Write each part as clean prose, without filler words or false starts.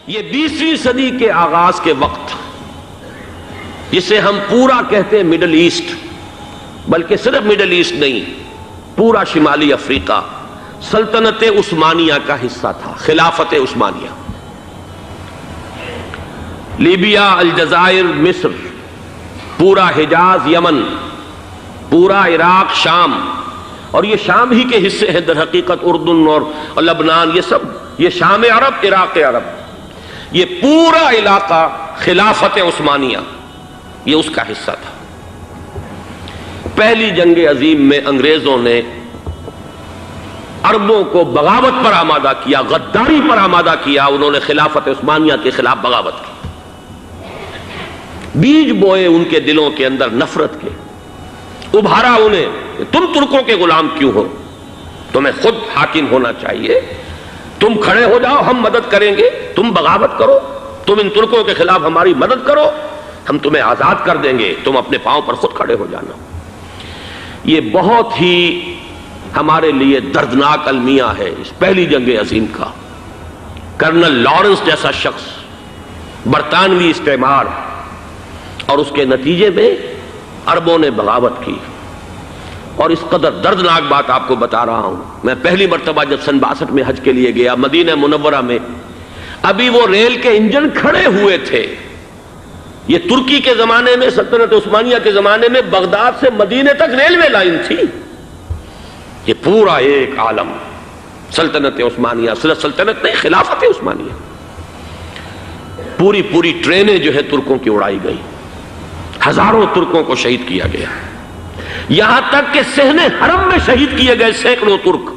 یہ 20ویں صدی کے آغاز کے وقت، جسے ہم پورا کہتے ہیں مڈل ایسٹ، بلکہ صرف مڈل ایسٹ نہیں، پورا شمالی افریقہ سلطنت عثمانیہ کا حصہ تھا، خلافت عثمانیہ۔ لیبیا، الجزائر، مصر، پورا حجاز، یمن، پورا عراق، شام، اور یہ شام ہی کے حصے ہیں در حقیقت، اردن اور لبنان، یہ سب، یہ شام عرب، عراق عرب، یہ پورا علاقہ خلافت عثمانیہ یہ اس کا حصہ تھا۔ پہلی جنگ عظیم میں انگریزوں نے عربوں کو بغاوت پر آمادہ کیا، غداری پر آمادہ کیا، انہوں نے خلافت عثمانیہ کے خلاف بغاوت کی، بیج بوئے ان کے دلوں کے اندر نفرت کے، ابھارا انہیں، تم ترکوں کے غلام کیوں ہو، تمہیں خود حاکم ہونا چاہیے، تم کھڑے ہو جاؤ، ہم مدد کریں گے، تم بغاوت کرو، تم ان ترکوں کے خلاف ہماری مدد کرو، ہم تمہیں آزاد کر دیں گے، تم اپنے پاؤں پر خود کھڑے ہو جانا۔ یہ بہت ہی ہمارے لیے دردناک المیہ ہے اس پہلی جنگ عظیم کا۔ کرنل لارنس جیسا شخص، برطانوی استعمار، اور اس کے نتیجے میں عربوں نے بغاوت کی۔ اور اس قدر دردناک بات آپ کو بتا رہا ہوں، میں پہلی مرتبہ جب سن 62 میں حج کے لیے گیا مدینہ منورہ میں، ابھی وہ ریل کے انجن کھڑے ہوئے تھے۔ یہ ترکی کے زمانے میں، سلطنت عثمانیہ کے زمانے میں بغداد سے مدینے تک ریلوے لائن تھی۔ یہ پورا ایک عالم سلطنت عثمانیہ، صرف سلطنت نہیں، خلافت عثمانیہ، پوری ٹرینیں جو ہے ترکوں کی اڑائی گئی، ہزاروں ترکوں کو شہید کیا گیا، یہاں تک کہ صحن حرم میں شہید کیے گئے سینکڑوں ترک۔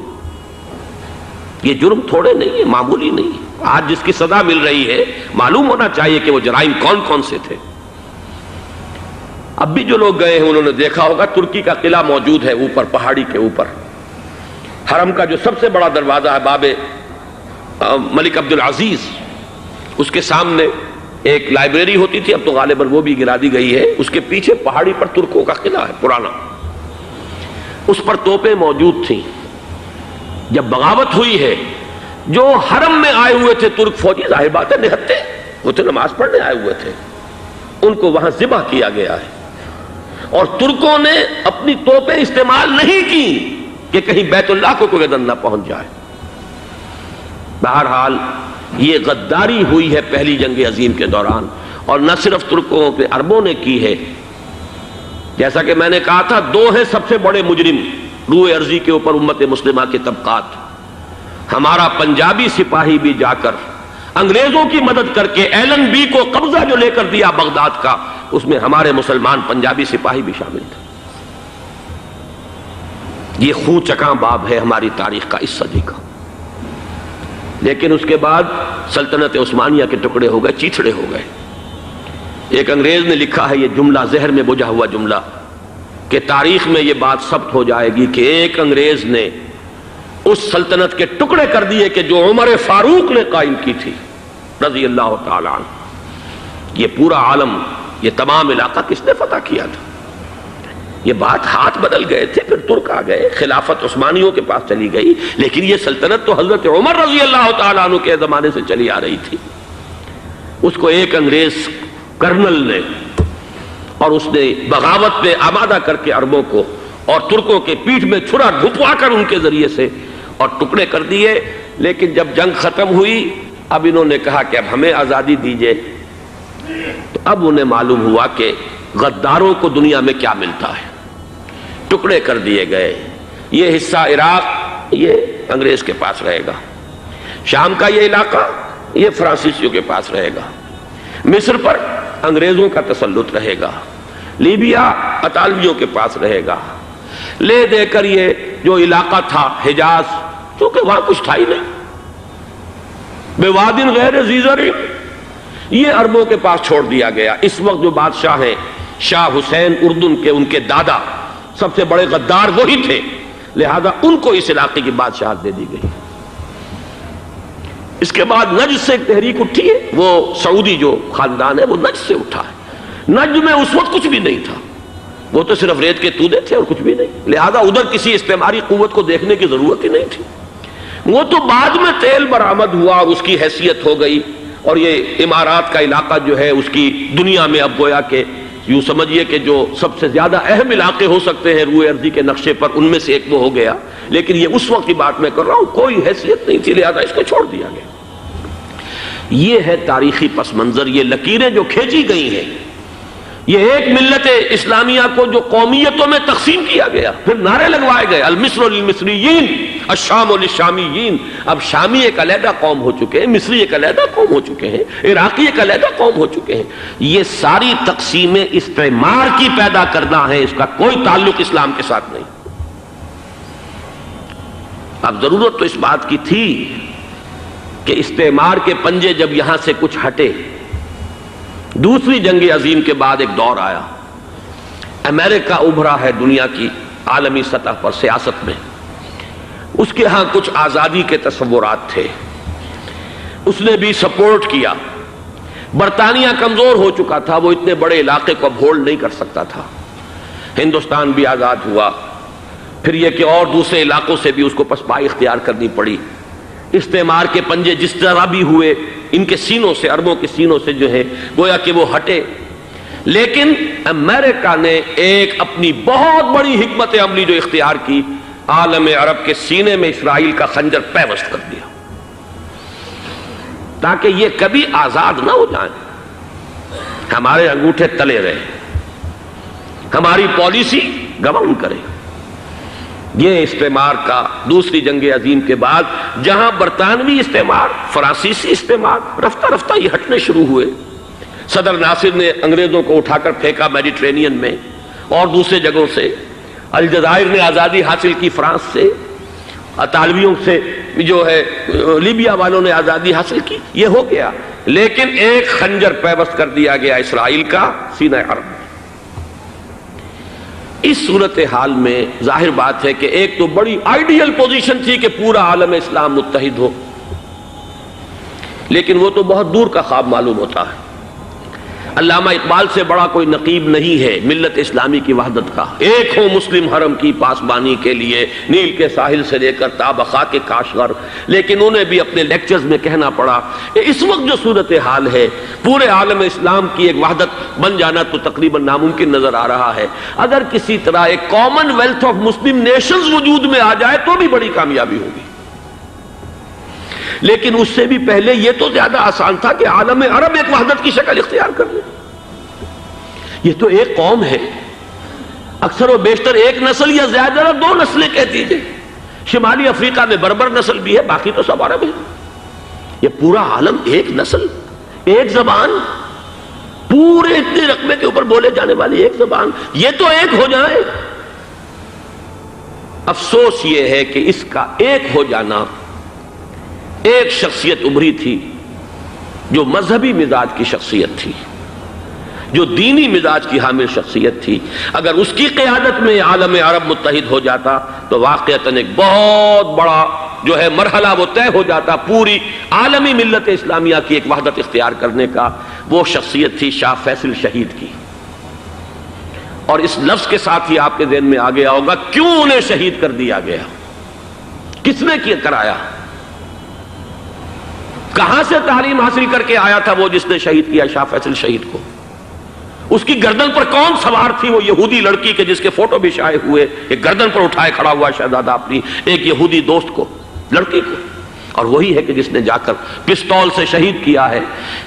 یہ جرم تھوڑے نہیں ہے، معمولی نہیں ہے۔ آج جس کی سزا مل رہی ہے، معلوم ہونا چاہیے کہ وہ جرائم کون کون سے تھے۔ اب بھی جو لوگ گئے ہیں انہوں نے دیکھا ہوگا، ترکی کا قلعہ موجود ہے اوپر پہاڑی کے اوپر، حرم کا جو سب سے بڑا دروازہ ہے باب ملک عبدالعزیز، اس کے سامنے ایک لائبریری ہوتی تھی، اب تو غالباً وہ بھی گرا دی گئی ہے، اس کے پیچھے پہاڑی پر ترکوں کا قلعہ ہے پرانا، اس پر توپیں موجود تھیں۔ جب بغاوت ہوئی ہے، جو حرم میں آئے ہوئے تھے ترک فوجی، ظاہر بات ہے نہتے، وہ تو نماز پڑھنے آئے ہوئے تھے، ان کو وہاں ذبح کیا گیا ہے، اور ترکوں نے اپنی توپیں استعمال نہیں کی کہ کہیں بیت اللہ کو کوئی گدن نہ پہنچ جائے۔ بہرحال یہ غداری ہوئی ہے پہلی جنگ عظیم کے دوران، اور نہ صرف ترکوں کے، عربوں نے کی ہے۔ جیسا کہ میں نے کہا تھا، دو ہیں سب سے بڑے مجرم روئے ارضی کے اوپر امت مسلمہ کے طبقات۔ ہمارا پنجابی سپاہی بھی جا کر انگریزوں کی مدد کر کے ایلن بی کو قبضہ جو لے کر دیا بغداد کا، اس میں ہمارے مسلمان پنجابی سپاہی بھی شامل تھے۔ یہ خون چکاں باب ہے ہماری تاریخ کا اس صدی کا۔ لیکن اس کے بعد سلطنت عثمانیہ کے ٹکڑے ہو گئے، چیتھڑے ہو گئے۔ ایک انگریز نے لکھا ہے یہ جملہ، زہر میں بجھا ہوا جملہ، کہ تاریخ میں یہ بات ثبت ہو جائے گی کہ ایک انگریز نے اس سلطنت کے ٹکڑے کر دیے کہ جو عمر فاروق نے قائم کی تھی رضی اللہ تعالیٰ عنہ۔ یہ پورا عالم، یہ تمام علاقہ کس نے فتح کیا تھا؟ یہ بات ہاتھ بدل گئے تھے، پھر ترک آ گئے، خلافت عثمانیوں کے پاس چلی گئی، لیکن یہ سلطنت تو حضرت عمر رضی اللہ تعالیٰ عنہ کے زمانے سے چلی آ رہی تھی۔ اس کو ایک انگریز کرنل نے، اور اس نے بغاوت پہ آمادہ کر کے عربوں کو اور ترکوں کے پیٹھ میں چھرا ڈھپوا کر ان کے ذریعے سے اور ٹکڑے کر دیے۔ لیکن جب جنگ ختم ہوئی، اب انہوں نے کہا کہ اب ہمیں آزادی دیجیے، تو اب انہیں معلوم ہوا کہ غداروں کو دنیا میں کیا ملتا ہے۔ ٹکڑے کر دیے گئے۔ یہ حصہ عراق یہ انگریز کے پاس رہے گا، شام کا یہ علاقہ یہ فرانسیسیوں کے پاس رہے گا، مصر پر انگریزوں کا تسلط رہے گا، لیبیا اطالویوں کے پاس رہے گا۔ لے دے کر یہ جو علاقہ تھا حجاز، چونکہ وہاں کچھ تھا ہی نہیں، بوادٍ غیر ذی زرع، یہ عربوں کے پاس چھوڑ دیا گیا۔ اس وقت جو بادشاہ ہیں شاہ حسین اردن کے، ان کے دادا سب سے بڑے غدار وہی تھے، لہذا ان کو اس علاقے کی بادشاہت دے دی گئی۔ اس کے بعد نجد سے ایک تحریک اٹھی ہے، وہ سعودی جو خاندان ہے وہ نجد سے اٹھا ہے۔ نجد میں اس وقت کچھ بھی نہیں تھا، وہ تو صرف ریت کے تودے تھے اور کچھ بھی نہیں، لہذا ادھر کسی استعماری قوت کو دیکھنے کی ضرورت ہی نہیں تھی۔ وہ تو بعد میں تیل برآمد ہوا اور اس کی حیثیت ہو گئی، اور یہ امارات کا علاقہ جو ہے اس کی دنیا میں اب گویا کہ یوں سمجھیے کہ جو سب سے زیادہ اہم علاقے ہو سکتے ہیں روئے ارضی کے نقشے پر، ان میں سے ایک وہ ہو گیا، لیکن یہ اس وقت کی بات میں کر رہا ہوں، کوئی حیثیت نہیں تھی، لہذا اس کو چھوڑ دیا گیا۔ یہ ہے تاریخی پس منظر، یہ لکیریں جو کھینچی گئی ہیں، یہ ایک ملت اسلامیہ کو جو قومیتوں میں تقسیم کیا گیا، پھر نعرے لگوائے گئے المصر للمصریین الشام للشامیین۔ اب شامی ایک علیحدہ قوم ہو چکے ہیں، مصری ایک علیحدہ قوم ہو چکے ہیں، عراقی ایک علیحدہ قوم ہو چکے ہیں۔ یہ ساری تقسیمیں استعمار کی پیدا کرنا ہے، اس کا کوئی تعلق اسلام کے ساتھ نہیں۔ اب ضرورت تو اس بات کی تھی کہ استعمار کے پنجے جب یہاں سے کچھ ہٹے، دوسری جنگ عظیم کے بعد ایک دور آیا، امریکہ ابھرا ہے دنیا کی عالمی سطح پر سیاست میں، اس کے ہاں کچھ آزادی کے تصورات تھے، اس نے بھی سپورٹ کیا۔ برطانیہ کمزور ہو چکا تھا، وہ اتنے بڑے علاقے کو اب ہولڈ نہیں کر سکتا تھا۔ ہندوستان بھی آزاد ہوا، پھر یہ کہ اور دوسرے علاقوں سے بھی اس کو پسپائی اختیار کرنی پڑی۔ استعمار کے پنجے جس طرح بھی ہوئے، ان کے سینوں سے، عربوں کے سینوں سے جو ہے گویا کہ وہ ہٹے، لیکن امریکہ نے ایک اپنی بہت بڑی حکمت عملی جو اختیار کی، عالم عرب کے سینے میں اسرائیل کا خنجر پیوست کر دیا، تاکہ یہ کبھی آزاد نہ ہو جائیں، ہمارے انگوٹھے تلے رہے، ہماری پالیسی گورن کرے۔ یہ استعمار کا دوسری جنگ عظیم کے بعد، جہاں برطانوی استعمار، فرانسیسی استعمار رفتہ رفتہ یہ ہٹنے شروع ہوئے۔ صدر ناصر نے انگریزوں کو اٹھا کر پھینکا میڈیٹرینین میں اور دوسرے جگہوں سے، الجزائر نے آزادی حاصل کی فرانس سے، اطالویوں سے جو ہے لیبیا والوں نے آزادی حاصل کی، یہ ہو گیا، لیکن ایک خنجر پیوست کر دیا گیا اسرائیل کا سینہ عرب میں۔ اس صورتحال میں ظاہر بات ہے کہ ایک تو بڑی آئیڈیل پوزیشن تھی کہ پورا عالم اسلام متحد ہو، لیکن وہ تو بہت دور کا خواب معلوم ہوتا ہے۔ علامہ اقبال سے بڑا کوئی نقیب نہیں ہے ملت اسلامی کی وحدت کا۔ ایک ہو مسلم حرم کی پاسبانی کے لیے، نیل کے ساحل سے لے کر تا بخاک کاشغر، لیکن انہیں بھی اپنے لیکچرز میں کہنا پڑا کہ اس وقت جو صورتحال ہے، پورے عالم اسلام کی ایک وحدت بن جانا تو تقریباً ناممکن نظر آ رہا ہے۔ اگر کسی طرح ایک common wealth of Muslim nations وجود میں آ جائے تو بھی بڑی کامیابی ہوگی، لیکن اس سے بھی پہلے یہ تو زیادہ آسان تھا کہ عالم عرب ایک وحدت کی شکل اختیار کر لے۔ یہ تو ایک قوم ہے، اکثر و بیشتر ایک نسل یا زیادہ دو نسلیں کہہ دیجئے، شمالی افریقہ میں بربر نسل بھی ہے، باقی تو سب عرب ہیں۔ یہ پورا عالم ایک نسل، ایک زبان، پورے اتنے رقبے کے اوپر بولے جانے والی ایک زبان، یہ تو ایک ہو جائے۔ افسوس یہ ہے کہ اس کا ایک ہو جانا، ایک شخصیت ابھری تھی جو مذہبی مزاج کی شخصیت تھی، جو دینی مزاج کی حامل شخصیت تھی، اگر اس کی قیادت میں عالم عرب متحد ہو جاتا تو واقعتاً ایک بہت بڑا جو ہے مرحلہ وہ طے ہو جاتا پوری عالمی ملت اسلامیہ کی ایک وحدت اختیار کرنے کا۔ وہ شخصیت تھی شاہ فیصل شہید کی، اور اس لفظ کے ساتھ ہی آپ کے ذہن میں آ گیا ہوگا کیوں انہیں شہید کر دیا گیا، کس نے کیا کرایا، کہاں سے تعلیم حاصل کر کے آیا تھا وہ جس نے شہید کیا شاہ فیصل شہید کو، اس کی گردن پر کون سوار تھی، وہ یہودی لڑکی کے جس کے فوٹو بھی شائع ہوئے، ایک گردن پر اٹھائے کھڑا ہوا شہزادہ اپنی ایک یہودی دوست کو، لڑکی کو، اور وہی ہے کہ جس نے جا کر پستول سے شہید کیا ہے۔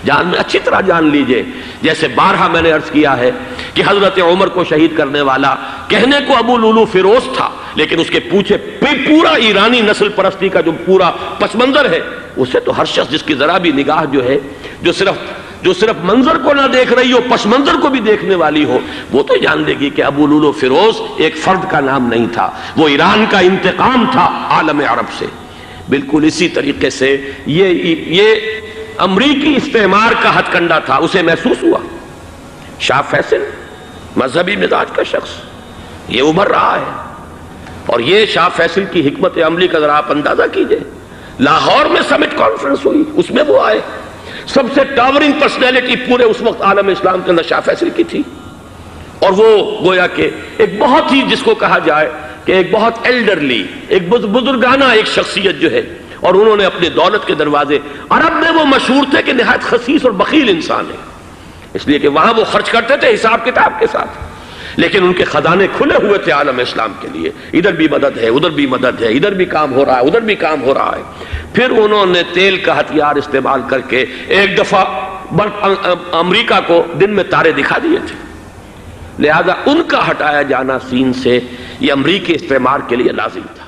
جان میں اچھی طرح جان لیجئے، جیسے بارہا میں نے عرض کیا ہے کہ حضرت عمر کو شہید کرنے والا کہنے کو ابو لولو فیروز تھا، لیکن اس کے پیچھے پورا ایرانی نسل پرستی کا جو پورا پس منظر ہے، اسے تو ہر شخص جس کی ذرا بھی نگاہ جو ہے جو صرف منظر کو نہ دیکھ رہی ہو، پس منظر کو بھی دیکھنے والی ہو، وہ تو جان لے گی کہ ابو لولو فیروز ایک فرد کا نام نہیں تھا، وہ ایران کا انتقام تھا عالم عرب سے۔ بالکل اسی طریقے سے یہ امریکی استعمار کا ہتھ کنڈا تھا، اسے محسوس ہوا۔ شاہ فیصل مذہبی مزاج کا شخص یہ ابھر رہا ہے، اور یہ شاہ فیصل کی حکمت عملی کا ذرا آپ اندازہ کیجئے۔ لاہور میں سمٹ کانفرنس ہوئی، اس میں وہ آئے، سب سے ٹاورنگ پرسنالٹی پورے اس وقت عالم اسلام کے اندر شاہ فیصل کی تھی، اور وہ گویا کہ ایک بہت ہی جس کو کہا جائے کہ ایک بہت ایلڈرلی، ایک بزرگانہ ایک شخصیت جو ہے، اور انہوں نے اپنی دولت کے دروازے، عرب میں وہ مشہور تھے کہ نہایت خسیس اور بخیل انسان ہے، اس لیے کہ وہاں وہ خرچ کرتے تھے حساب کتاب کے ساتھ، لیکن ان کے خزانے کھلے ہوئے تھے عالم اسلام کے لیے، ادھر بھی مدد ہے، ادھر بھی مدد ہے، ادھر بھی کام ہو رہا ہے، ادھر بھی کام ہو رہا ہے۔ پھر انہوں نے تیل کا ہتھیار استعمال کر کے ایک دفعہ امریکہ کو دن میں تارے دکھا دیے تھے، لہذا ان کا ہٹایا جانا سین سے یہ امریکی استعمار کے لیے لازم تھا۔